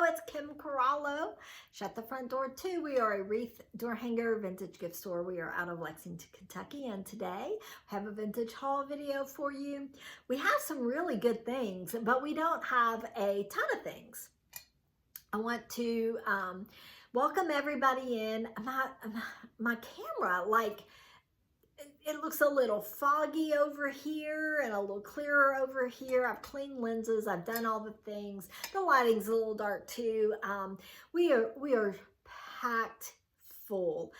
it's Kim Corallo. Shut the front door too. We are a wreath door hanger vintage gift store. We are out of Lexington, Kentucky, and today we have a vintage haul video for you. We have some really good things, but we don't have a ton of things. I want to welcome everybody in. My camera, like, it looks a little foggy over here and a little clearer over here. I've cleaned lenses. I've done all the things. The lighting's a little dark too. We are packed full.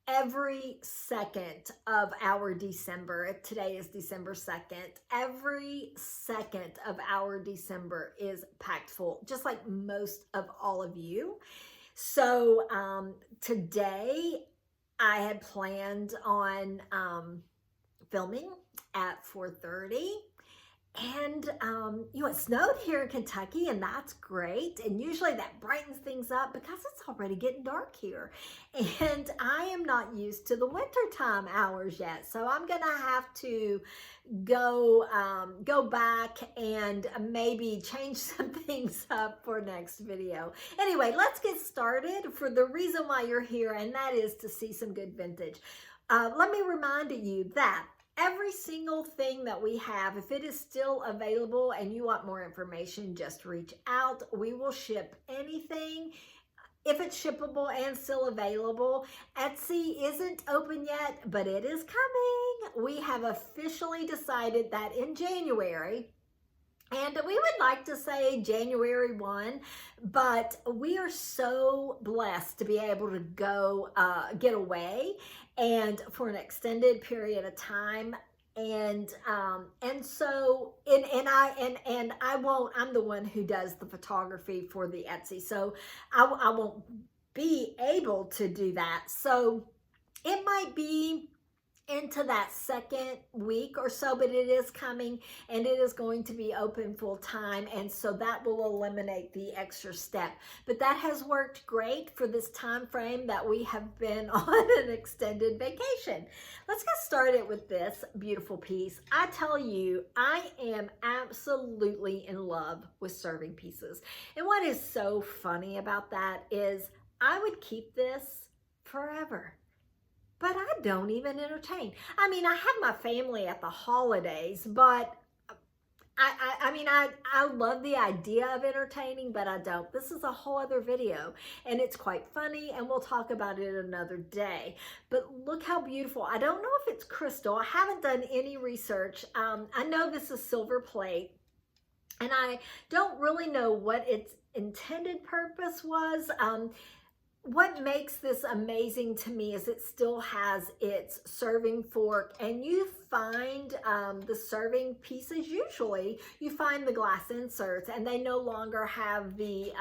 Every second of our December, today is December 2nd, every second of our December is packed full, just like most of all of you. So today I had planned on filming at 4:30, and it snowed here in Kentucky, and that's great, and usually that brightens things up because it's already getting dark here, and I am not used to the wintertime hours yet, so I'm gonna have to go back and maybe change some things up for next video. Anyway, let's get started for the reason why you're here, and that is to see some good vintage. Let me remind you that every single thing that we have, if it is still available and you want more information, just reach out. We will ship anything if it's shippable and still available. Etsy isn't open yet, but it is coming. We have officially decided that in January, and we would like to say January 1, but we are so blessed to be able to go get away and for an extended period of time. And so I'm the one who does the photography for the Etsy, so I won't be able to do that. So it might be into that second week or so, but it is coming, and it is going to be open full time, and so that will eliminate the extra step. But that has worked great for this time frame that we have been on an extended vacation. Let's get started with this beautiful piece. I tell you, I am absolutely in love with serving pieces, and what is so funny about that is I would keep this forever. But I don't even entertain. I mean, I have my family at the holidays, but I love the idea of entertaining, but I don't. This is a whole other video, and it's quite funny, and we'll talk about it another day. But look how beautiful. I don't know if it's crystal. I haven't done any research. I know this is silver plate, and I don't really know what its intended purpose was. What makes this amazing to me is it still has its serving fork, and you find the serving pieces, usually you find the glass inserts, and they no longer have the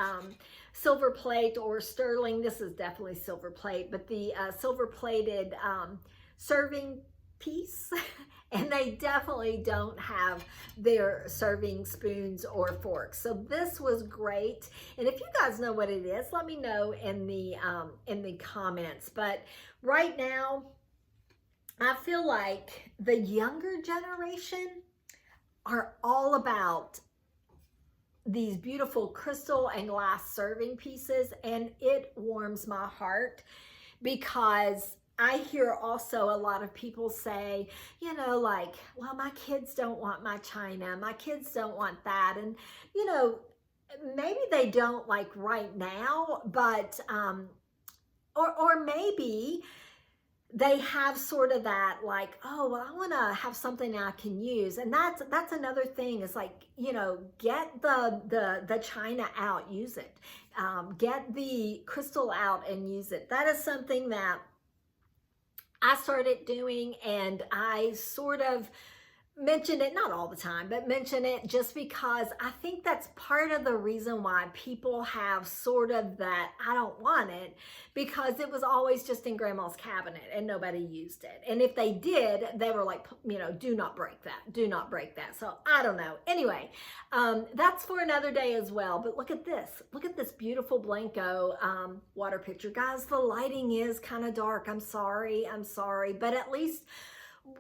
silver plate or sterling. This is definitely silver plate, but the silver plated serving piece. And they definitely don't have their serving spoons or forks. So this was great. And if you guys know what it is, let me know in the comments. But right now, I feel like the younger generation are all about these beautiful crystal and glass serving pieces. And it warms my heart because I hear also a lot of people say, like, well, my kids don't want my china, my kids don't want that. And, maybe they don't like right now, but, or maybe they have sort of that like, oh, well, I want to have something I can use. And that's another thing is like, get the china out, use it. Get the crystal out and use it. That is something that I started doing, and I sort of mention it, not all the time, but mention it just because I think that's part of the reason why people have sort of that, I don't want it, because it was always just in grandma's cabinet and nobody used it. And if they did, they were like, do not break that, do not break that. So I don't know. Anyway, that's for another day as well. But look at this beautiful Blanco water picture. Guys, the lighting is kind of dark. I'm sorry, but at least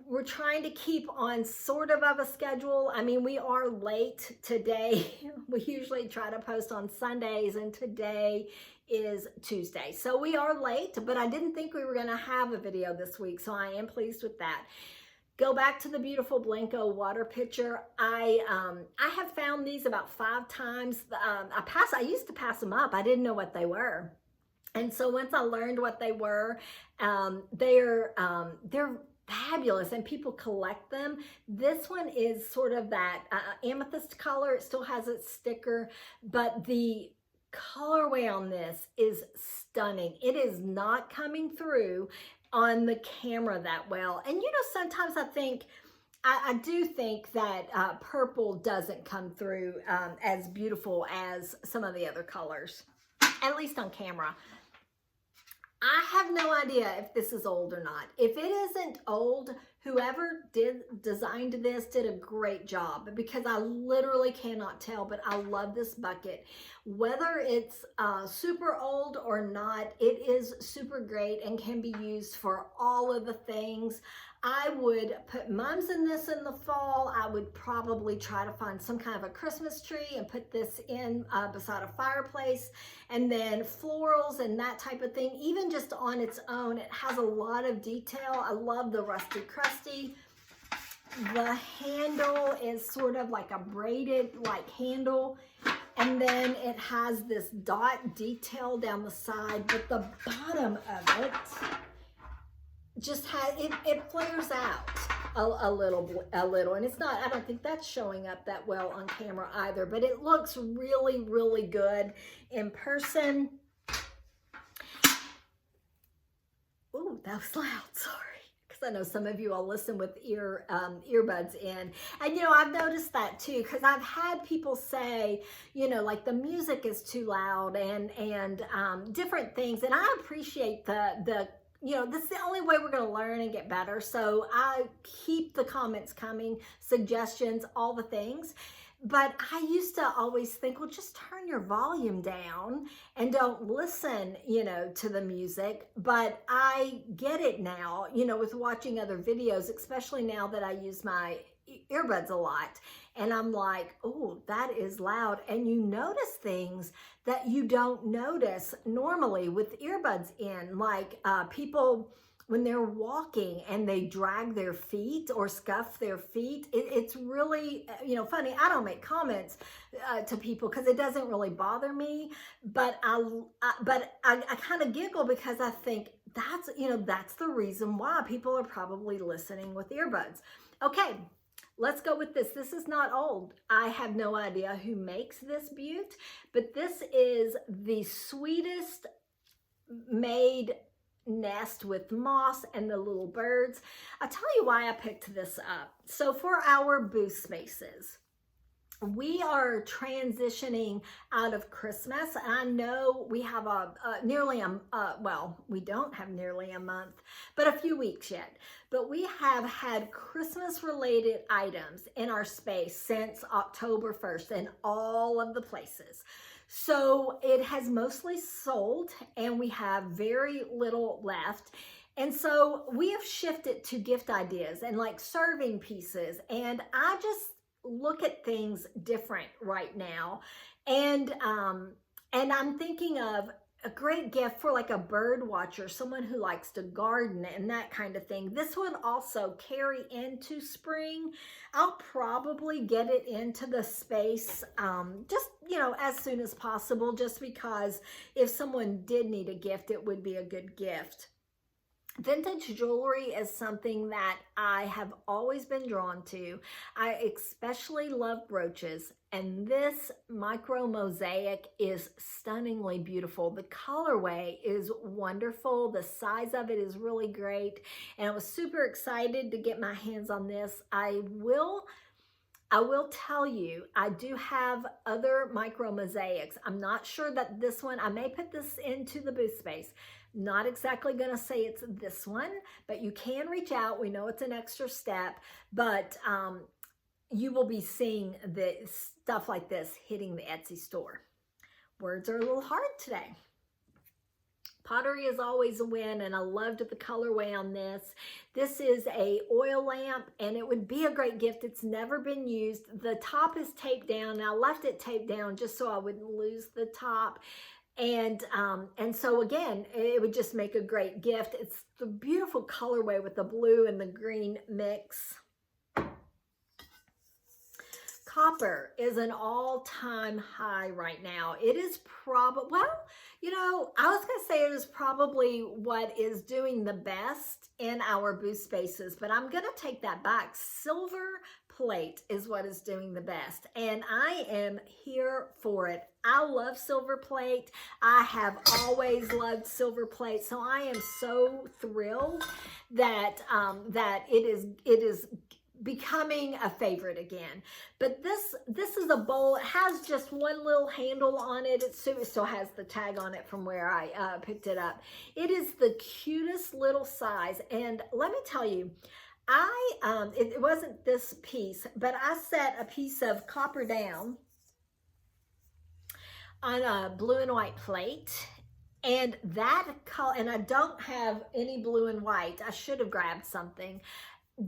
we're trying to keep on sort of a schedule. I mean, we are late today. We usually try to post on Sundays, and today is Tuesday. So we are late, but I didn't think we were going to have a video this week, so I am pleased with that. Go back to the beautiful Blanco water pitcher. I have found these about 5 times. I used to pass them up. I didn't know what they were. And so once I learned what they were, they're fabulous, and people collect them. This one is sort of that amethyst color. It still has its sticker, but the colorway on this is stunning. It is not coming through on the camera that well. And you know, sometimes I do think that purple doesn't come through as beautiful as some of the other colors, at least on camera. I have no idea if this is old or not. If it isn't old, whoever designed this did a great job, because I literally cannot tell, but I love this bucket. Whether it's super old or not, it is super great and can be used for all of the things. I would put mums in this in the fall. I would probably try to find some kind of a Christmas tree and put this in beside a fireplace, and then florals and that type of thing. Even just on its own, it has a lot of detail. I love the rusty crusty. The handle is sort of like a braided like handle, and then it has this dot detail down the side, but the bottom of it just has, it flares out a little, and it's not, I don't think that's showing up that well on camera either, but it looks really, really good in person. Ooh, that was loud, sorry. I know some of you all listen with earbuds in, and you know, I've noticed that too, because I've had people say, you know, like the music is too loud and different things, and I appreciate the you know, this is the only way we're going to learn and get better. So I keep the comments coming, suggestions, all the things. But I used to always think, well, just turn your volume down and don't listen, you know, to the music. But I get it now, you know, with watching other videos, especially now that I use my earbuds a lot. And I'm like, oh, that is loud. And you notice things that you don't notice normally with earbuds in, like people when they're walking and they drag their feet or scuff their feet. It's really, you know, funny. I don't make comments to people because it doesn't really bother me, but I kind of giggle because I think that's, you know, that's the reason why people are probably listening with earbuds. Okay. Let's go with this. This is not old. I have no idea who makes this beaut, but this is the sweetest made nest with moss and the little birds. I'll tell you why I picked this up. So for our booth spaces, we are transitioning out of Christmas. And I know we have well, we don't have nearly a month, but a few weeks yet. But we have had Christmas related items in our space since October 1st in all of the places. So it has mostly sold and we have very little left. And so we have shifted to gift ideas and like serving pieces. And I just look at things different right now. And I'm thinking of a great gift for like a bird watcher, someone who likes to garden and that kind of thing. This would also carry into spring. I'll probably get it into the space just, you know, as soon as possible, just because if someone did need a gift, it would be a good gift. Vintage jewelry is something that I have always been drawn to. I especially love brooches, and this micro mosaic is stunningly beautiful. The colorway is wonderful. The size of it is really great, and I was super excited to get my hands on this. I will tell you, I do have other micro mosaics. I'm not sure that this one, I may put this into the booth space. Not exactly going to say it's this one, but you can reach out. We know it's an extra step, but you will be seeing the stuff like this hitting the Etsy store. Words are a little hard today. Pottery is always a win, and I loved the colorway on this. This is a oil lamp, and it would be a great gift. It's never been used. The top is taped down. I left it taped down just so I wouldn't lose the top. And so again, it would just make a great gift. It's the beautiful colorway with the blue and the green mix. Copper is an all-time high right now. It is probably, well, you know, I was going to say it is probably what is doing the best in our booth spaces, but I'm going to take that back. Silver plate is what is doing the best, and I am here for it. I love silver plate. I have always loved silver plate, so I am so thrilled that that it is becoming a favorite again. But this is a bowl. It has just one little handle on it. It still has the tag on it from where I picked it up. It is the cutest little size, and let me tell you, it wasn't this piece, but I set a piece of copper down on a blue and white plate, and that color, and I don't have any blue and white. I should have grabbed something.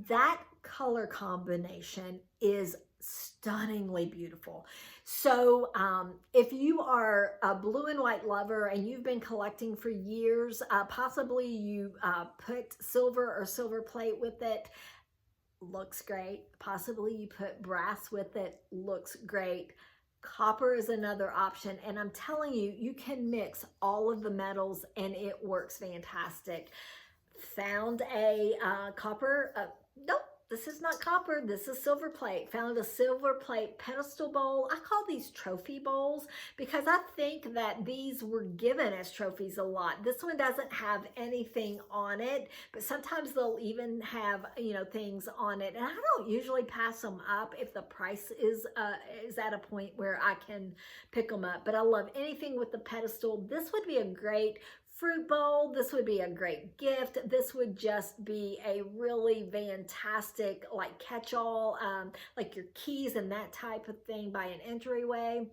That color combination is stunningly beautiful. So if you are a blue and white lover and you've been collecting for years, possibly you put silver or silver plate with it, looks great. Possibly you put brass with it, looks great. Copper is another option, and I'm telling you, you can mix all of the metals and it works fantastic. Found a copper, nope, this is not copper, this is silver plate. Found a silver plate pedestal bowl. I call these trophy bowls because I think that these were given as trophies a lot. This one doesn't have anything on it, but sometimes they'll even have, you know, things on it. And I don't usually pass them up if the price is at a point where I can pick them up. But I love anything with the pedestal. This would be a great fruit bowl. This would be a great gift. This would just be a really fantastic, like, catch-all, like your keys and that type of thing by an entryway.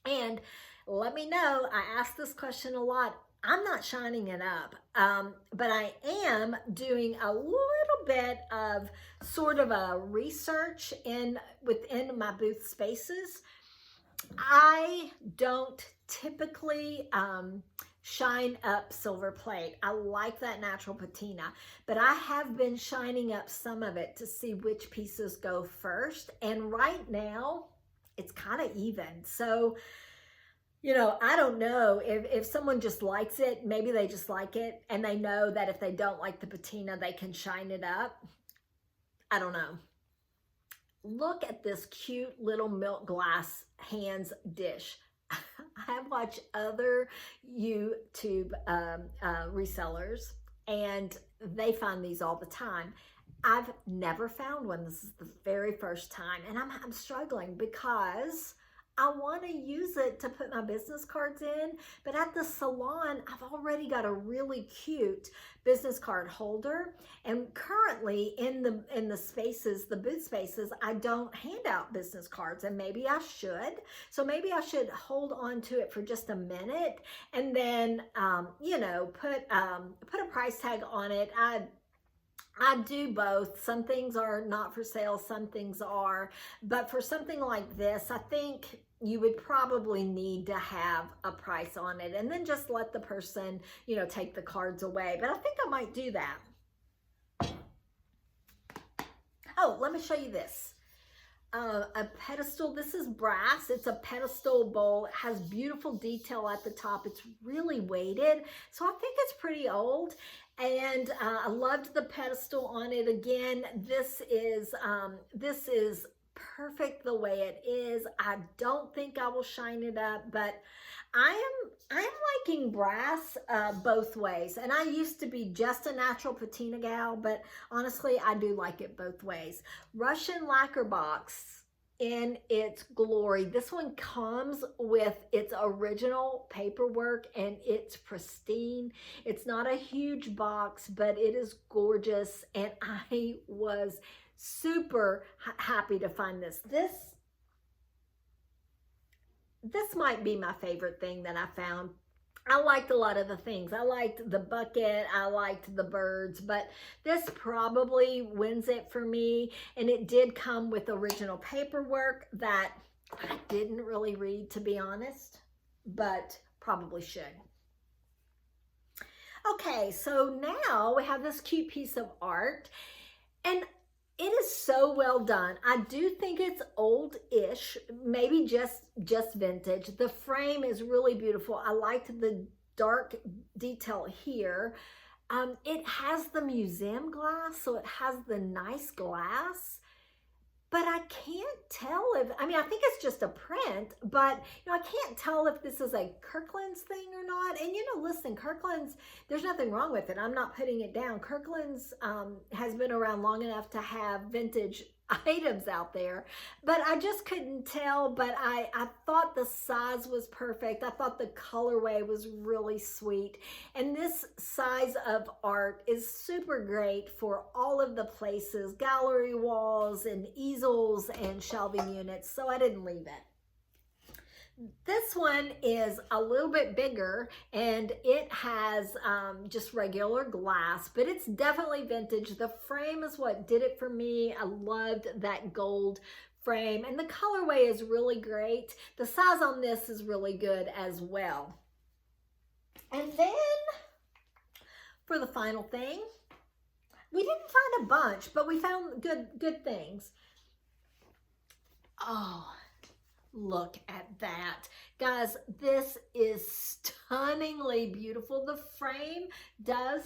And let me know, I ask this question a lot. I'm not shining it up, but I am doing a little bit of sort of a research within my booth spaces. I don't typically shine up silver plate. I like that natural patina, but I have been shining up some of it to see which pieces go first. And right now it's kind of even. So, you know, I don't know if someone just likes it, maybe they just like it and they know that if they don't like the patina, they can shine it up. I don't know. Look at this cute little milk glass hands dish. I watch other YouTube resellers and they find these all the time. I've never found one. This is the very first time, and I'm struggling because I want to use it to put my business cards in, but at the salon, I've already got a really cute business card holder. And currently in the spaces, the booth spaces, I don't hand out business cards, and maybe I should. So maybe I should hold on to it for just a minute and then, you know, put a price tag on it. I do both. Some things are not for sale, some things are. But for something like this, I think you would probably need to have a price on it and then just let the person, you know, take the cards away. But I think I might do that. Oh, let me show you this. A pedestal. This is brass. It's a pedestal bowl. It has beautiful detail at the top. It's really weighted, so I think it's pretty old. And I loved the pedestal on it. Again, this is perfect the way it is. I don't think I will shine it up, but I'm liking brass both ways. And I used to be just a natural patina gal, but honestly, I do like it both ways. Russian lacquer box in its glory. This one comes with its original paperwork and it's pristine. It's not a huge box, but it is gorgeous. And I was super happy to find this. This might be my favorite thing that I found. I liked a lot of the things. I liked the bucket, I liked the birds, but this probably wins it for me. And it did come with original paperwork that I didn't really read, to be honest, but probably should. Okay, so now we have this cute piece of art, and it is so well done. I do think it's old-ish, maybe just vintage. The frame is really beautiful. I liked the dark detail here. It has the museum glass, so it has the nice glass. But I can't tell if, I mean, I think it's just a print, but, you know, I can't tell if this is a Kirkland's thing or not. And, you know, listen, Kirkland's, there's nothing wrong with it. I'm not putting it down. Kirkland's has been around long enough to have vintage items out there, but I just couldn't tell. But I thought the size was perfect. I thought the colorway was really sweet, and this size of art is super great for all of the places, gallery walls and easels and shelving units, so I didn't leave it. This one is a little bit bigger, and it has just regular glass, but it's definitely vintage. The frame is what did it for me. I loved that gold frame, and the colorway is really great. The size on this is really good as well. And then for the final thing, we didn't find a bunch, but we found good things. Oh, look at that. Guys, this is stunningly beautiful. The frame does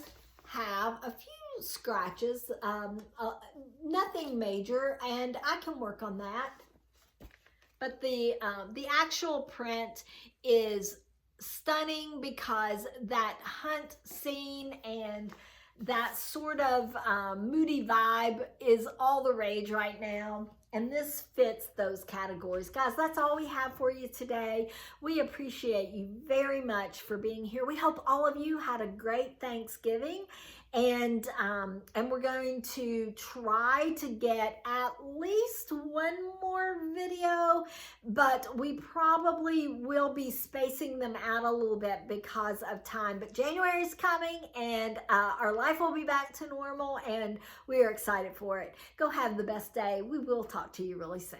have a few scratches, nothing major, and I can work on that. But the actual print is stunning because that hunt scene and that sort of moody vibe is all the rage right now. And this fits those categories. Guys, that's all we have for you today. We appreciate you very much for being here. We hope all of you had a great Thanksgiving. And we're going to try to get at least one more video, but we probably will be spacing them out a little bit because of time. But January is coming, and our life will be back to normal, and we are excited for it. Go have the best day. We will talk to you really soon.